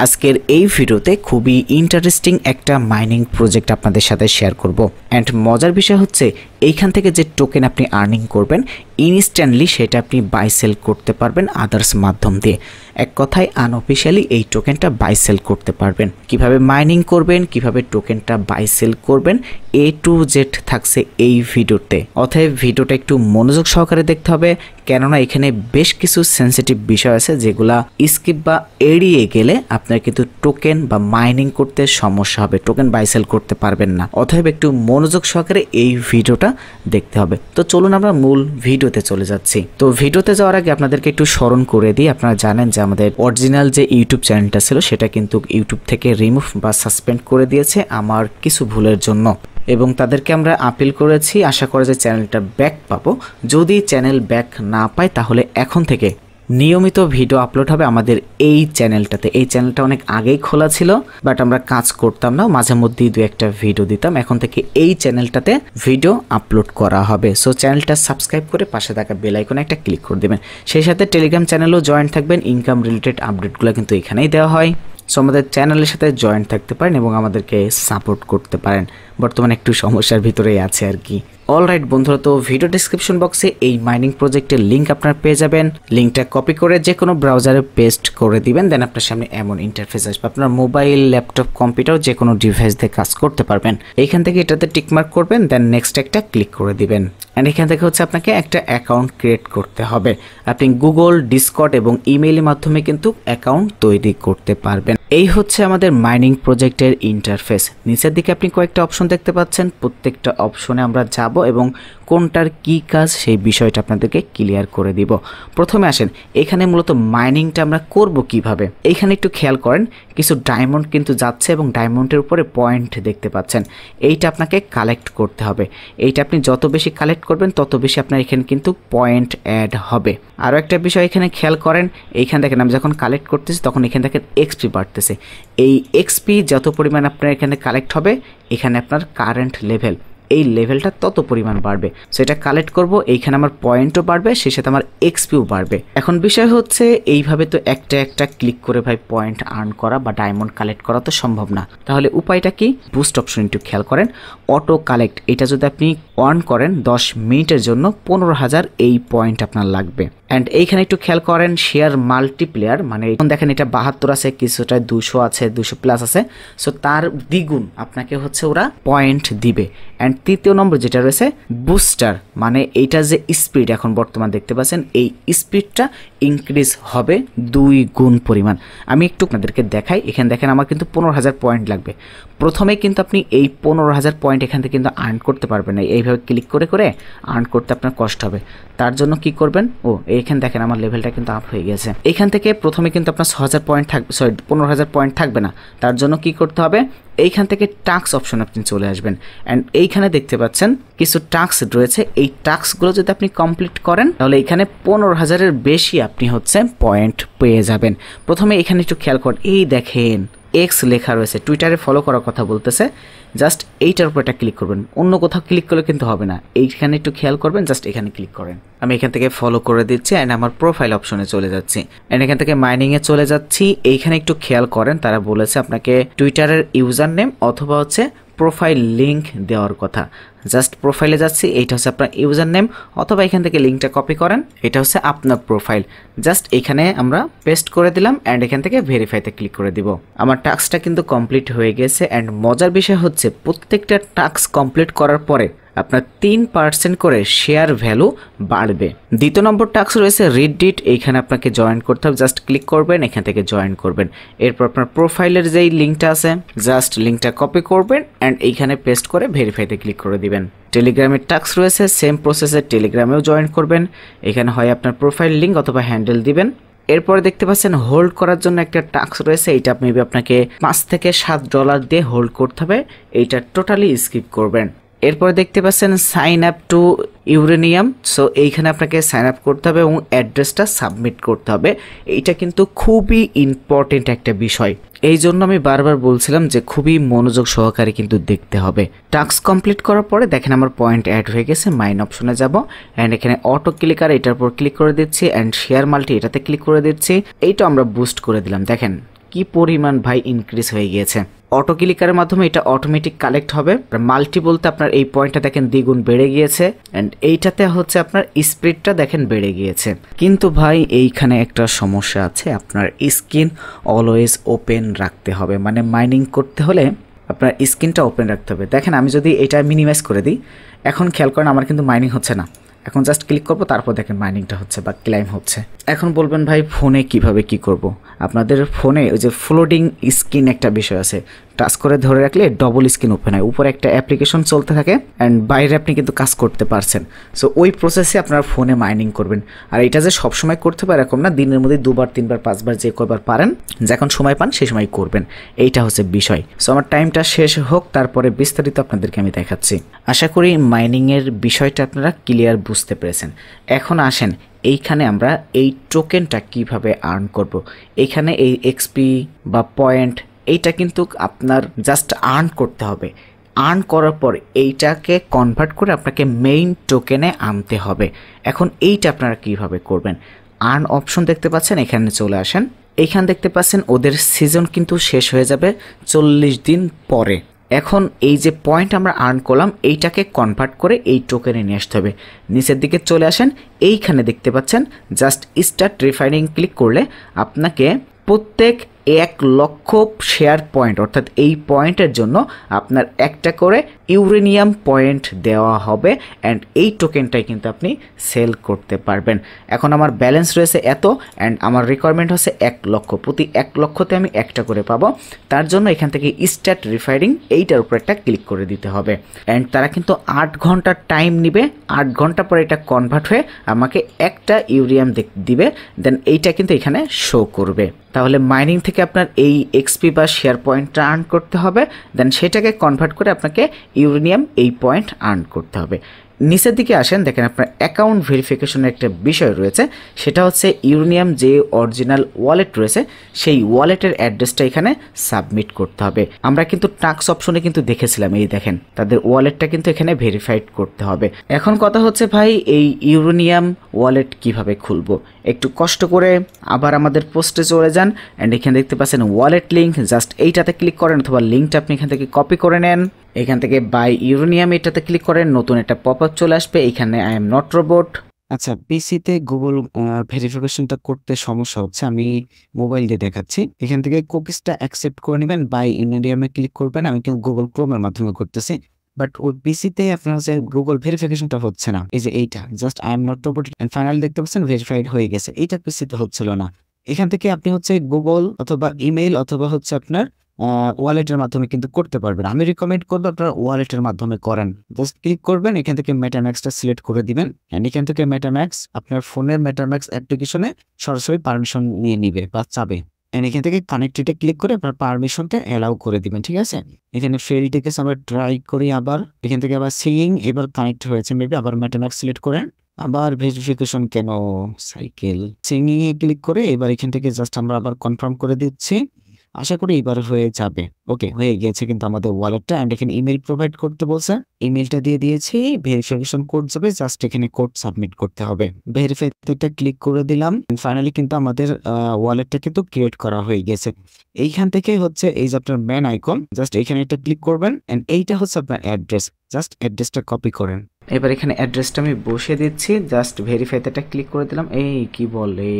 আজকের এই ভিডিওতে খুবই ইন্টারেস্টিং একটা মাইনিং প্রজেক্ট আপনাদের সাথে শেয়ার করব এন্ড মজার বিষয় হচ্ছে এইখান থেকে যে টোকেন আপনি আর্নিং করবেন ইনস্ট্যান্টলি সেটা আপনি বাই সেল করতে পারবেন আদার্স মাধ্যম দিয়ে। এক কথায় আনঅফিশিয়ালি এই টোকেনটা বাই সেল করতে পারবেন। কিভাবে মাইনিং করবেন, কিভাবে টোকেনটা বাই সেল করবেন, A to Z থাকছে এই ভিডিওতে। অতএব ভিডিওটা একটু মনোযোগ সহকারে দেখতে হবে, কেননা এখানে বেশ কিছু সেন্সিটিভ বিষয় আছে যেগুলা স্কিপ বা এড়িয়ে গেলে আপনার কিন্তু টোকেন বা মাইনিং করতে সমস্যা হবে, টোকেন বাই সেল করতে পারবেন না। অতএব একটু মনোযোগ সহকারে এই ভিডিওটা দেখতে হবে। তো চলুন আমরা মূল ভিডিওতে চলে যাচ্ছি। তো ভিডিওতে যাওয়ার আগে আপনাদেরকে একটু স্মরণ করে দিই, আপনারা জানেন যে আমাদের অরিজিনাল যে ইউটিউব চ্যানেলটা ছিল সেটা কিন্তু ইউটিউব থেকে রিমুভ বা সাসপেন্ড করে দিয়েছে আমার কিছু ভুলের জন্য, এবং তাদেরকে আমরা আপিল করেছি। আশা করি যে চ্যানেলটা ব্যাক পাবো। যদি চ্যানেল ব্যাক না পায় তাহলে এখন থেকে নিয়মিত ভিডিও আপলোড হবে আমাদের এই চ্যানেলটাতে। এই চ্যানেলটা অনেক আগেই খোলা ছিল, বাট আমরা কাজ করতাম না, মাঝে মধ্যেই দু একটা ভিডিও দিতাম। এখন থেকে এই চ্যানেলটাতে ভিডিও আপলোড করা হবে। সো চ্যানেলটা সাবস্ক্রাইব করে পাশে থাকা বেল আইকনে একটা ক্লিক করে দেবেন। সেই সাথে টেলিগ্রাম চ্যানেলও জয়েন থাকবেন। ইনকাম রিলেটেড আপডেটগুলো কিন্তু এখানেই দেওয়া হয়। সো আমাদের চ্যানেলের সাথে জয়েন থাকতে পারেন এবং আমাদেরকে সাপোর্ট করতে পারেন। বর্তমানে একটু সমস্যার ভিতরেই আছে আর কি। অলরাইট বন্ধুরা, তো ভিডিও ডেসক্রিপশন বক্সে এই মাইনিং প্রজেক্টের লিঙ্ক আপনারা পেয়ে যাবেন। লিঙ্কটা কপি করে যে কোনো ব্রাউজারে পেস্ট করে দিবেন, দেন আপনার সামনে এমন ইন্টারফেস আসবে। আপনার মোবাইল, ল্যাপটপ, কম্পিউটার যে কোনো ডিভাইস দিয়ে কাজ করতে পারবেন। এইখান থেকে এটাতে টিকমার্ক করবেন, দেন নেক্সট একটা ক্লিক করে দিবেন। অ্যান্ড এখান থেকে হচ্ছে আপনাকে একটা অ্যাকাউন্ট ক্রিয়েট করতে হবে। আপনি গুগল, ডিসকর্ড এবং ইমেইলের মাধ্যমে কিন্তু অ্যাকাউন্ট তৈরি করতে পারবেন। এই হচ্ছে আমাদের মাইনিং প্রজেক্টের ইন্টারফেস। নিচের দিকে আপনি কয়েকটা অপশন দেখতে পাচ্ছেন। প্রত্যেকটা অপশনে আমরা যাব এবং কোনটার কি কাজ সেই বিষয়টা আপনাদেরকে ক্লিয়ার করে দিব। প্রথমে আসেন, এখানে মূলত মাইনিংটা আমরা করব কিভাবে। এইখানে একটু খেয়াল করেন, কিছু ডায়মন্ড কিন্তু যাচ্ছে এবং ডায়মন্ডের উপরে পয়েন্ট দেখতে পাচ্ছেন। এইটা আপনাকে কালেক্ট করতে হবে। এইটা আপনি যত বেশি কালেক্ট করবেন তত বেশি আপনার এখানে কিন্তু পয়েন্ট অ্যাড হবে। আরও একটা বিষয় এখানে খেয়াল করেন, এইখানে দেখেন আমি যখন কালেক্ট করতেছি তখন এখানে দেখেন এক্সপি বাড়তেছে। এই এক্সপি যত পরিমাণ আপনার এখানে কালেক্ট হবে, এখানে আপনার কারেন্ট লেভেল, এই লেভেলটা তত পরিমাণ বাড়বে। সো এটা কালেক্ট করব, এইখানে আমার পয়েন্টও বাড়বে, সেই সাথে আমার এক্সপিও বাড়বে। এখন বিষয় হচ্ছে এইভাবে তো একটা একটা ক্লিক করে ভাই পয়েন্ট আর্ন করা বা ডায়মন্ড কালেক্ট করা তো সম্ভব না। তাহলে উপায়টা কি? বুস্ট অপশন একটু খেয়াল করেন, অটো কালেক্ট, এটা যদি আপনি অন করেন 10 মিনিটের জন্য 15,000 এই পয়েন্ট আপনার লাগবে। অ্যান্ড এইখানে একটু খেয়াল করেন শেয়ার মাল্টিপ্লেয়ার, মানে এখন দেখেন এটা 72 আছে, কিছুটা 200 আছে, 200 প্লাস আছে। সো তার দ্বিগুণ আপনাকে হচ্ছে ওরা পয়েন্ট দিবে। অ্যান্ড তৃতীয় নম্বর যেটা রয়েছে বুস্টার, মানে এইটা যে স্পিড এখন বর্তমান দেখতে পাচ্ছেন, এই স্পিডটা ইনক্রিজ হবে 2 গুণ পরিমাণ। আমি একটু আপনাদেরকে দেখাই। এখানে দেখেন আমার কিন্তু 15,000 পয়েন্ট লাগবে। প্রথমে কিন্তু আপনি এই 15,000 পয়েন্ট এখান থেকে কিন্তু আর্ন করতে পারবেন না। এইভাবে ক্লিক করে করে আর্ন করতে আপনার কষ্ট হবে। তার জন্য কি করবেন, এইখানে দেখেন আমার লেভেলটা কিন্তু আপ হয়ে গেছে। এখান থেকে প্রথমে কিন্তু আপনার 6,000 পয়েন্ট থাকবে, 15,000 পয়েন্ট থাকবে না। তার জন্য কি করতে হবে, এইখান থেকে টাস্ক অপশন আপনি চলে আসবেন। অ্যান্ড এইখানে দেখতে পাচ্ছেন কিছু টাস্ক রয়েছে। এই টাস্কগুলো যদি আপনি কমপ্লিট করেন তাহলে এখানে 15,000-এর বেশি আপনি হচ্ছে পয়েন্ট পেয়ে যাবেন। প্রথমে এখানে একটু খেয়াল করেন, এই দেখেন এক্স লেখা রয়েছে, টুইটারে ফলো করার কথা বলতেছে। জাস্ট এইটার উপর একটা ক্লিক করবেন, অন্য কোথাও ক্লিক করলে কিন্তু হবে না। এইখানে একটু খেয়াল করবেন, জাস্ট এখানে ক্লিক করেন। আমি এখান থেকে ফলো করে দিচ্ছি অ্যান্ড আমার প্রোফাইল অপশনে চলে যাচ্ছি। অ্যান্ড এখান থেকে মাইনিংয়ে চলে যাচ্ছি। এইখানে একটু খেয়াল করেন, তারা বলেছে আপনাকে টুইটারের ইউজার নেম অথবা হচ্ছে প্রোফাইল লিঙ্ক দেওয়ার কথা। জাস্ট প্রোফাইলে যাচ্ছি, এইটা হচ্ছে আপনার ইউজার নেম, অথবা এখান থেকে লিঙ্কটা কপি করেন, এটা হচ্ছে আপনার প্রোফাইল। জাস্ট এখানে আমরা পেস্ট করে দিলাম অ্যান্ড এখান থেকে ভেরিফাইতে ক্লিক করে দিব। আমার টাস্কটা কিন্তু কমপ্লিট হয়ে গেছে। অ্যান্ড মজার বিষয় হচ্ছে প্রত্যেকটা টাস্ক কমপ্লিট করার পরে আপনার 3% করে শেয়ার ভ্যালু বাড়বে। দ্বিতীয় নম্বর টাস্ক রয়েছে রিডিট, এইখানে আপনাকে জয়েন করতে হবে। জাস্ট ক্লিক করবেন, এখান থেকে জয়েন করবেন। এরপর আপনার প্রোফাইলের যেই লিঙ্কটা আছে জাস্ট লিঙ্কটা কপি করবেন অ্যান্ড এইখানে পেস্ট করে ভেরিফাইতে ক্লিক করে দিবেন। টেলিগ্রামের টাস্ক রয়েছে, সেম প্রসেসে টেলিগ্রামেও জয়েন করবেন। এখানে হয় আপনার প্রোফাইল লিঙ্ক অথবা হ্যান্ডেল দিবেন। এরপরে দেখতে পাচ্ছেন হোল্ড করার জন্য একটা টাস্ক রয়েছে, এইটা মেবি আপনাকে $5 থেকে $7 দিয়ে হোল্ড করতে হবে। এইটা টোটালি স্কিপ করবেন। এরপরে দেখতে পাচ্ছেন sign up to uranium. So এইখানে আপনাকে সাইন আপ করতে হবে এবং অ্যাড্রেসটা সাবমিট করতে হবে। এইটা কিন্তু খুবই ইম্পর্টেন্ট একটা বিষয়। এই জন্য আমি বারবার বলছিলাম যে খুবই মনোযোগ সহকারে কিন্তু দেখতে হবে। টাস্ক কমপ্লিট করার পরে দেখেন আমার পয়েন্ট অ্যাড হয়ে গেছে। মাইন অপশনে যাব অ্যান্ড এখানে অটো ক্লিকার এটার উপর ক্লিক করে দিচ্ছি অ্যান্ড শেয়ার মাল্টি এটাতে ক্লিক করে দিচ্ছি। এইটা আমরা বুস্ট করে দিলাম। দেখেন কি পরিমাণ ভাই ইনক্রিজ হয়ে গিয়েছে। অটো ক্লিকারের মাধ্যমে এটা অটোমেটিক কালেক্ট হবে। মাল্টি বলতে আপনার এই পয়েন্টটা দেখেন দ্বিগুণ বেড়ে গিয়েছে, অ্যান্ড এইটাতে হচ্ছে আপনার স্পিডটা দেখেন বেড়ে গিয়েছে। কিন্তু ভাই এইখানে একটা সমস্যা আছে, আপনার স্ক্রিন অলওয়েজ ওপেন রাখতে হবে, মানে মাইনিং করতে হলে আপনার স্ক্রিনটা ওপেন রাখতে হবে। দেখেন আমি যদি এটা মিনিমাইজ করে দিই, এখন খেয়াল করেন আমার কিন্তু মাইনিং হচ্ছে না। এখন জাস্ট ক্লিক করবো, তারপর দেখেন মাইনিংটা হচ্ছে বা ক্লাইম হচ্ছে। এখন বলবেন ভাই ফোনে কিভাবে কি করব। আপনাদের ফোনে ওই যে ফ্লোটিং স্ক্রিন একটা বিষয় আছে, টাচ করে ধরে রাখলে ডবল স্ক্রিন ওপেন হয়, উপরে একটা অ্যাপ্লিকেশন চলতে থাকে অ্যান্ড বাইরে আপনি কিন্তু কাজ করতে পারছেন। সো ওই প্রসেসে আপনার ফোনে মাইনিং করবেন। আর এটা যে সবসময় করতে পারে এরকম না, দিনের মধ্যে 2বার 3বার 5বার যে কয়বার পারেন, যখন সময় পান সেই সময় করবেন, এইটা হচ্ছে বিষয়। সো আমার টাইমটা শেষ হোক, তারপরে বিস্তারিত আপনাদেরকে আমি দেখাচ্ছি। আশা করি মাইনিংয়ের বিষয়টা আপনারা ক্লিয়ার বুঝতে পেরেছেন। এখন আসেন এইখানে আমরা এই টোকেনটা কিভাবে আর্ন করব। এখানে এই এক্সপি বা পয়েন্ট এইটা কিন্তু আপনার জাস্ট আর্ন করতে হবে। আর্ন করার পর এইটাকে কনভার্ট করে আপনাকে মেইন টোকেনে আনতে হবে। এখন এইটা আপনারা কিভাবে করবেন, আর্ন অপশন দেখতে পাচ্ছেন, এখানে চলে আসেন। এইখানে দেখতে পাচ্ছেন ওদের সিজন কিন্তু শেষ হয়ে যাবে 40 দিন পরে। এখন এই যে পয়েন্ট আমরা আর্ন করলাম এইটাকে কনভার্ট করে এই টোকেনে নিয়ে আসতে হবে। নিচের দিকে চলে আসেন, এইখানে দেখতে পাচ্ছেন জাস্ট স্টার্ট রিফাইনিং ক্লিক করলে আপনাকে প্রত্যেক 1 লক্ষ শেয়ার পয়েন্ট, অর্থাৎ এই পয়েন্টের জন্য আপনার একটা করে ইউরেনিয়াম পয়েন্ট দেওয়া হবে, অ্যান্ড এই টোকেনটাই কিন্তু আপনি সেল করতে পারবেন। এখন আমার ব্যালেন্স রয়েছে এত, অ্যান্ড আমার রিকোয়ারমেন্ট হচ্ছে 1 লক্ষ, প্রতি 1 লক্ষতে আমি একটা করে পাবো। তার জন্য এখান থেকে স্টার্ট রিফাইনিং এইটার উপর একটা ক্লিক করে দিতে হবে, অ্যান্ড তারা কিন্তু 8 ঘন্টা টাইম নিবে। 8 ঘন্টা পরে এটা কনভার্ট হয়ে আমাকে একটা ইউরেনিয়াম দিবে, দেন এইটা কিন্তু এখানে শো করবে। তাহলে মাইনিং থেকে আপনার এই এক্সপি বা শেয়ার পয়েন্টটা আর্ন করতে হবে, দেন সেটাকে কনভার্ট করে আপনাকে ইউরেনিয়াম এই পয়েন্ট আর্ন করতে হবে। নিচের দিকে আসেন, দেখেন আপনার অ্যাকাউন্ট ভেরিফিকেশনের একটা বিষয় রয়েছে, সেটা হচ্ছে ইউরেনিয়াম যে অরিজিনাল ওয়ালেট রয়েছে সেই ওয়ালেটের অ্যাড্রেসটা এখানে সাবমিট করতে হবে। আমরা কিন্তু টাস্ক অপশনে কিন্তু দেখেছিলাম, এই দেখেন তাদের ওয়ালেটটা কিন্তু এখানে ভেরিফাইড করতে হবে। এখন কথা হচ্ছে ভাই এই ইউরেনিয়াম ওয়ালেট কিভাবে খুলবো, একটু কষ্ট করে আবার আমাদের পোস্টে চলে যান, অ্যান্ড এখানে দেখতে পাচ্ছেন ওয়ালেট লিঙ্ক, জাস্ট এইটাতে ক্লিক করেন অথবা লিঙ্কটা আপনি এখান থেকে কপি করে নেন। এখান থেকে বাই ইউরেনিয়াম এটাতে ক্লিক করেন, নতুন একটা পপআপ চলে আসবে, এখানে আই এম নট রোবট। আচ্ছা, পিসিতে গুগল ভেরিফিকেশনটা করতে সমস্যা হচ্ছে, আমি মোবাইল দিয়ে দেখাচ্ছি। এখান থেকে কুকিজটা অ্যাকসেপ্ট করে নেবেন, বাই ইউরেনিয়ামে ক্লিক করবেন। আমি কিন্তু গুগল ক্রোমের মাধ্যমে করতেছি, বাট ওই পিসিতে আপনার হচ্ছে গুগল ভেরিফিকেশনটা হচ্ছে না। এই যে এইটা just I am not robot and final দেখতে পাচ্ছেন ভেরিফাইড হয়ে গেছে, এইটা পিসিতে হচ্ছিল না। এখান থেকে আপনি হচ্ছে গুগল অথবা ইমেইল অথবা হচ্ছে আপনার ওয়ালেটের মাধ্যমে কিন্তু করতে পারবেন। আমি রিকমেন্ড করবো আপনার ওয়ালেটের মাধ্যমে করেন। জাস্ট ক্লিক করবেন, এখান থেকে মেটাম্যাক্সটা সিলেক্ট করে দিবেন, এন্ড এখান থেকে মেটাম্যাক্স আপনার ফোনের মেটাম্যাক্স অ্যাপ্লিকেশনে সরাসরি পারমিশন নিয়ে নিবে বা চাবে। এন্ড এখান থেকে কানেক্টেডে ক্লিক করে আপনার পারমিশনটা অ্যালাউ করে দিবেন, ঠিক আছে। এখানে ফেল টিকেস আমরা ট্রাই করি, আবার এখান থেকে আবার সিইং এবার কানেক্ট হয়েছে মেবি, আবার মেটাম্যাক্স সিলেক্ট করেন, আবার ভেরিফিকেশন কেন সাইকেল সিইং এ ক্লিক করে এবার এখান থেকে জাস্ট আমরা আবার কনফার্ম করে দিচ্ছি। আশা করি এবার হয়ে যাবে। ওকে, হয়ে গিয়েছে কিন্তু আমাদের ওয়ালেটটা, এন্ড এখানে ইমেল প্রোভাইড করতে বলছে, ইমেলটা দিয়ে দিয়েছি। ভেরিফিকেশন কোড যাবে, জাস্ট এখানে কোড সাবমিট করতে হবে। ভেরিফাইটা ক্লিক করে দিলাম, ফাইনালি কিন্তু আমাদের ওয়ালেটটা কিন্তু ক্রিয়েট করা হয়ে গেছে। এইখান থেকে হচ্ছে এই যে আপনার ম্যান আইকন, জাস্ট এখানে একটা ক্লিক করবেন, এন্ড এইটা হচ্ছে আপনার অ্যাড্রেস, জাস্ট অ্যাড্রেসটা কপি করেন। এবার এখানে অ্যাড্রেসটা আমি বসিয়ে দিচ্ছি, জাস্ট ভেরিফাইতে ক্লিক করে দিলাম। এই কি বলে,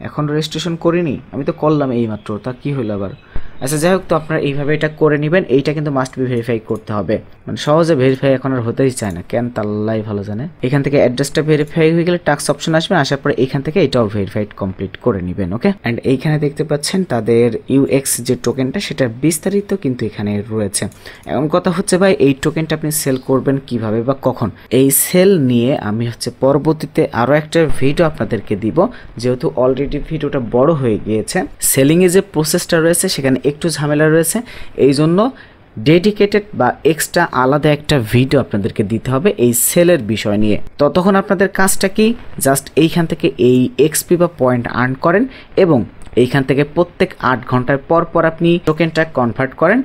এখন রেজিস্ট্রেশন করিনি, আমি তো করলাম এই মাত্র, তা কি হলো আবার। আচ্ছা যাই হোক, তো আপনারা এইভাবে এটা করে নেবেন। এইটা কিন্তু মাস্ট বি ভেরিফাই করতে হবে, মানে সহজে ভেরিফাই এখন আর হতেই চায় না, কেন তাল্লাই ভালো জানে। এখান থেকে অ্যাড্রেসটা ভেরিফাই হয়ে গেলে টাস্ক অপশন আসবে, আসার পরে এখান থেকে এটাও ভেরিফাইড কমপ্লিট করে নেবেন। ওকে, অ্যান্ড এইখানে দেখতে পাচ্ছেন তাদের ইউএক্স যে টোকেনটা সেটার বিস্তারিত কিন্তু এখানে রয়েছে। এখন কথা হচ্ছে ভাই এই টোকেনটা আপনি সেল করবেন কিভাবে বা কখন, এই সেল নিয়ে আমি হচ্ছে পরবর্তীতে আরও একটা ভিডিও আপনাদেরকে দিব, যেহেতু অলরেডি ভিডিওটা বড় হয়ে গিয়েছে। সেলিংয়ে যে প্রসেসটা রয়েছে সেখানে একটু ঝামেলা রয়েছে, এই জন্য ডেডিকেটেড বা এক্সট্রা আলাদা একটা ভিডিও আপনাদেরকে দিতে হবে এই সেলের বিষয় নিয়ে। ততক্ষণ আপনাদের কাজটা কি, জাস্ট এইখান থেকে এই এক্সপি বা পয়েন্ট আর্ন করেন এবং এইখান থেকে প্রত্যেক 8 ঘন্টার পর পর আপনি টোকেনটা কনভার্ট করেন,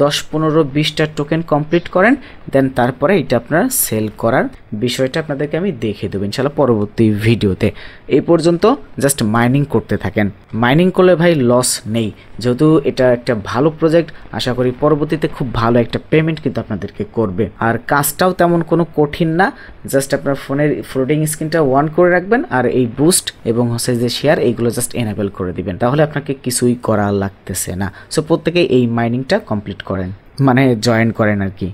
10 15 20টা টোকেন কমপ্লিট করেন, দেন তারপরে এটা আপনারা সেল করার বিষয়টা আপনাদেরকে আমি দেখিয়ে দেবো ইনশাল্লাহ পরবর্তী ভিডিওতে। এই পর্যন্ত জাস্ট মাইনিং করতে থাকেন। মাইনিং করলে ভাই লস নেই, যেহেতু এটা একটা ভালো প্রজেক্ট, আশা করি পরবর্তীতে খুব ভালো একটা পেমেন্ট কিন্তু আপনাদেরকে করবে। আর কাজটাও তেমন কোনো কঠিন না, জাস্ট আপনার ফোনের ফ্লোটিং স্ক্রিনটা অন করে রাখবেন আর এই বুস্ট এবং হচ্ছে যে শেয়ার এইগুলো জাস্ট এনেবল করে দিবেন, তাহলে আপনাকে কিছুই করা লাগতেছে না। সো প্রত্যেকেই এই মাইনিংটা কমপ্লিট করেন, মানে জয়েন করেন আর কি।